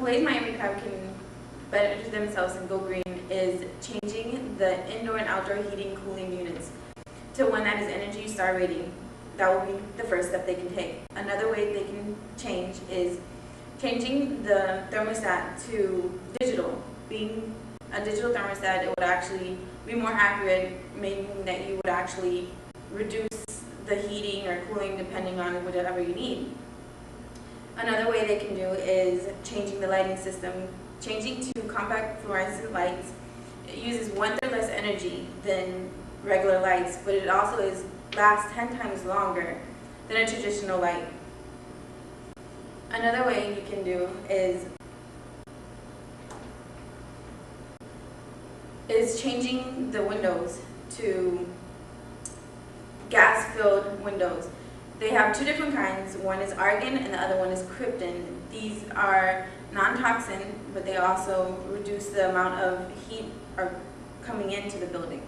ways Miami Crab can better themselves and go green is changing the indoor and outdoor heating cooling units to one that is Energy Star rating. That will be the first step they can take. Another way they can change is changing the thermostat to digital. Being a digital thermostat, it would actually be more accurate, meaning that you would actually reduce the heating or cooling depending on whatever you need. Another way they can do is changing the lighting system, changing to compact fluorescent lights. It uses 1/3 less energy than regular lights, but it also lasts 10 times longer than a traditional light. Another way you can do is changing the windows to gas-filled windows. They have two different kinds. One is argon and the other one is krypton. These are non-toxin, but they also reduce the amount of heat coming into the building.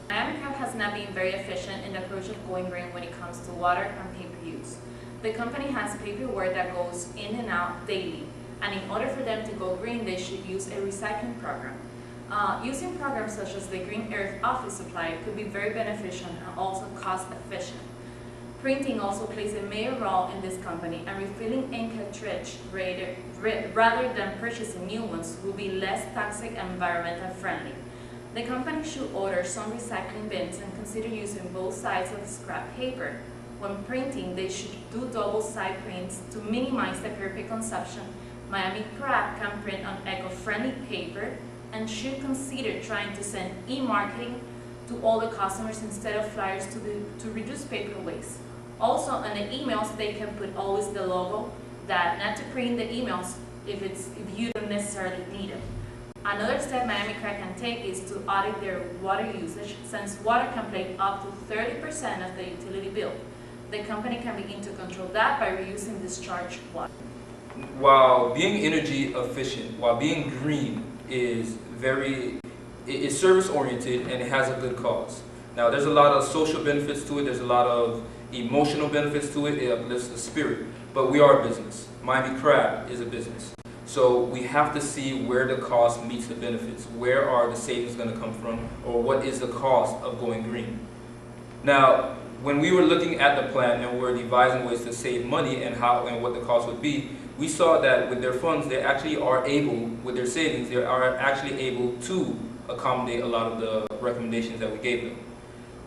Miami Crab has not been very efficient in the approach of going green when it comes to water and paper use. The company has paperwork that goes in and out daily, and in order for them to go green, they should use a recycling program. Using programs such as the Green Earth Office Supply could be very beneficial and also cost efficient. Printing also plays a major role in this company, and refilling ink cartridge rather than purchasing new ones will be less toxic and environmental friendly. The company should order some recycling bins and consider using both sides of scrap paper. When printing, they should do double-side prints to minimize the paper consumption. Miami Crab can print on eco-friendly paper and should consider trying to send e-marketing to all the customers instead of flyers to reduce paper waste. Also, on the emails, they can put always the logo that not to print the emails if you don't necessarily need them. Another step Miami Crab can take is to audit their water usage, since water can play up to 30% of the utility bill. The company can begin to control that by reusing discharged water. While being energy efficient, while being green is service oriented and it has a good cause. Now there's a lot of social benefits to it, there's a lot of emotional benefits to it, it uplifts the spirit, but we are a business. Miami Crab is a business. So we have to see where the cost meets the benefits. Where are the savings going to come from, or what is the cost of going green? Now, when we were looking at the plan and we were devising ways to save money and how and what the cost would be, we saw that with their funds, they actually are able, with their savings, they are actually able to accommodate a lot of the recommendations that we gave them.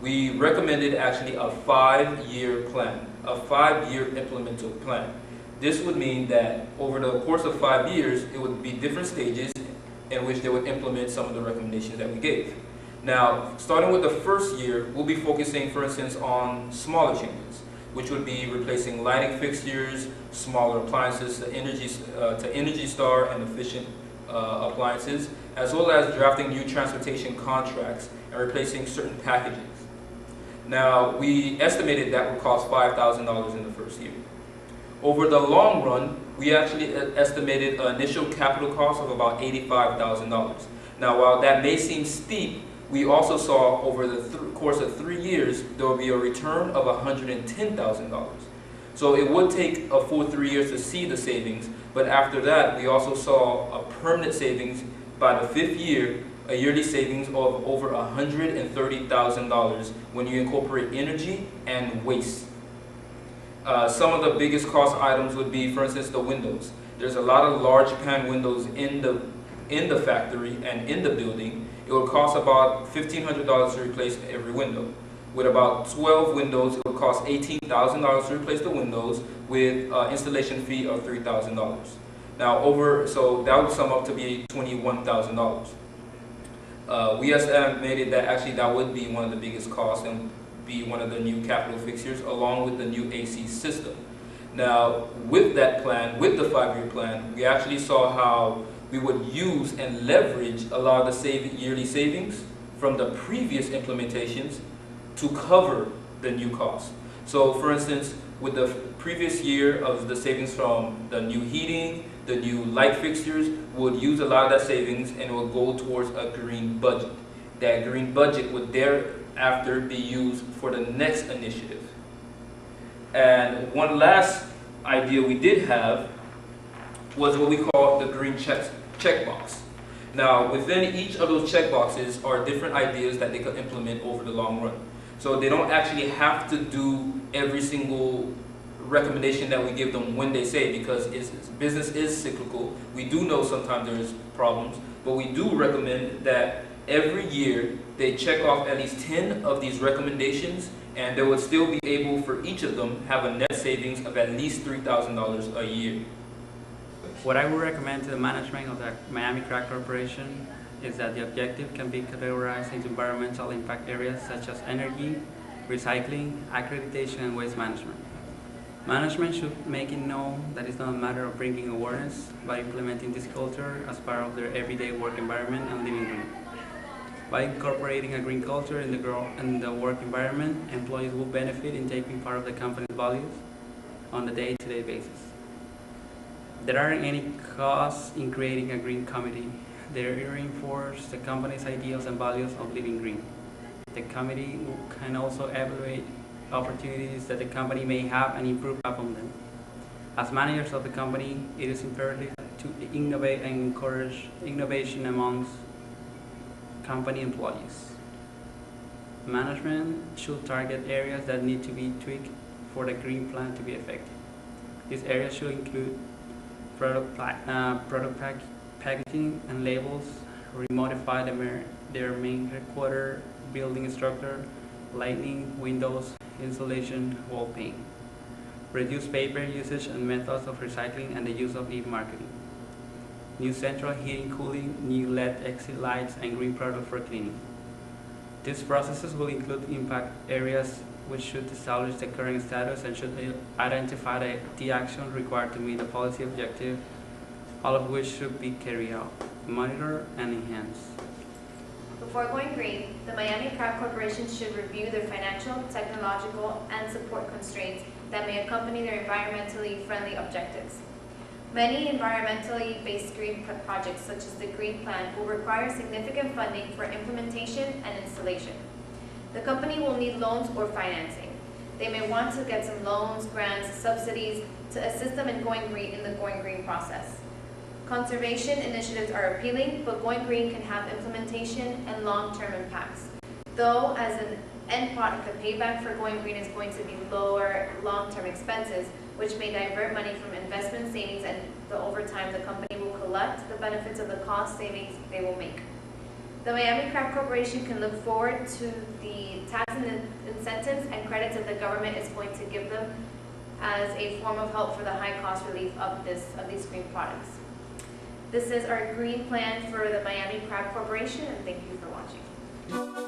We recommended actually a 5-year plan, a 5-year implemental plan. This would mean that over the course of 5 years, it would be different stages in which they would implement some of the recommendations that we gave. Now, starting with the first year, we'll be focusing, for instance, on smaller changes, which would be replacing lighting fixtures, smaller appliances to Energy Star and efficient appliances, as well as drafting new transportation contracts and replacing certain packaging. Now, we estimated that would cost $5,000 in the first year. Over the long run, we actually estimated an initial capital cost of about $85,000. Now, while that may seem steep, we also saw over the course of 3 years, there will be a return of $110,000. So it would take a full 3 years to see the savings, but after that, we also saw a permanent savings by the 5th year, a yearly savings of over $130,000 when you incorporate energy and waste. Some of the biggest cost items would be, for instance, the windows. There's a lot of large pan windows in the factory and in the building. It would cost about $1,500 to replace every window. With about 12 windows, it would cost $18,000 to replace the windows with installation fee of $3,000. Now, so that would sum up to be $21,000. We estimated that actually that would be one of the biggest costs and be one of the new capital fixtures along with the new AC system. Now, with that plan, with the 5-year plan, we actually saw how we would use and leverage a lot of the yearly savings from the previous implementations to cover the new costs. So, for instance, with the previous year of the savings from the new heating, the new light fixtures, we would use a lot of that savings and it would go towards a green budget. That green budget would thereafter be used for the next initiative. And one last idea we did have was what we call the green checkbox. Now, within each of those checkboxes are different ideas that they could implement over the long run. So they don't actually have to do every single recommendation that we give them when they say, because business is cyclical. We do know sometimes there's problems, but we do recommend that every year they check off at least 10 of these recommendations, and they would still be able, for each of them, have a net savings of at least $3,000 a year. What I would recommend to the management of the Miami Crack Corporation is that the objective can be categorized into environmental impact areas such as energy, recycling, accreditation, and waste management. Management should make it known that it's not a matter of bringing awareness by implementing this culture as part of their everyday work environment and living green. By incorporating a green culture in the work environment, employees will benefit in taking part of the company's values on a day-to-day basis. There aren't any costs in creating a green committee. They reinforce the company's ideals and values of living green. The committee can also evaluate opportunities that the company may have and improve upon them. As managers of the company, it is imperative to innovate and encourage innovation amongst company employees. Management should target areas that need to be tweaked for the green plan to be effective. These areas should include product packaging and labels, remodify their main headquarters building structure, lighting, windows, insulation, wall paint, reduce paper usage and methods of recycling, and the use of e-marketing, new central heating, cooling, new LED exit lights, and green product for cleaning. These processes will include impact areas which should establish the current status and should identify the action required to meet the policy objective, all of which should be carried out, monitor, and enhance. Before going green, the Miami Crack Corporation should review their financial, technological, and support constraints that may accompany their environmentally friendly objectives. Many environmentally based green projects, such as the Green Plan, will require significant funding for implementation and installation. The company will need loans or financing. They may want to get some loans, grants, subsidies to assist them in going green process. Conservation initiatives are appealing, but going green can have implementation and long-term impacts. Though, as an end product, the payback for going green is going to be lower long-term expenses, which may divert money from investment savings, and over time the company will collect the benefits of the cost savings they will make. The Miami Crack Corporation can look forward to the tax incentives and credits that the government is going to give them as a form of help for the high cost relief of these green products. This is our green plan for the Miami Crack Corporation, and thank you for watching.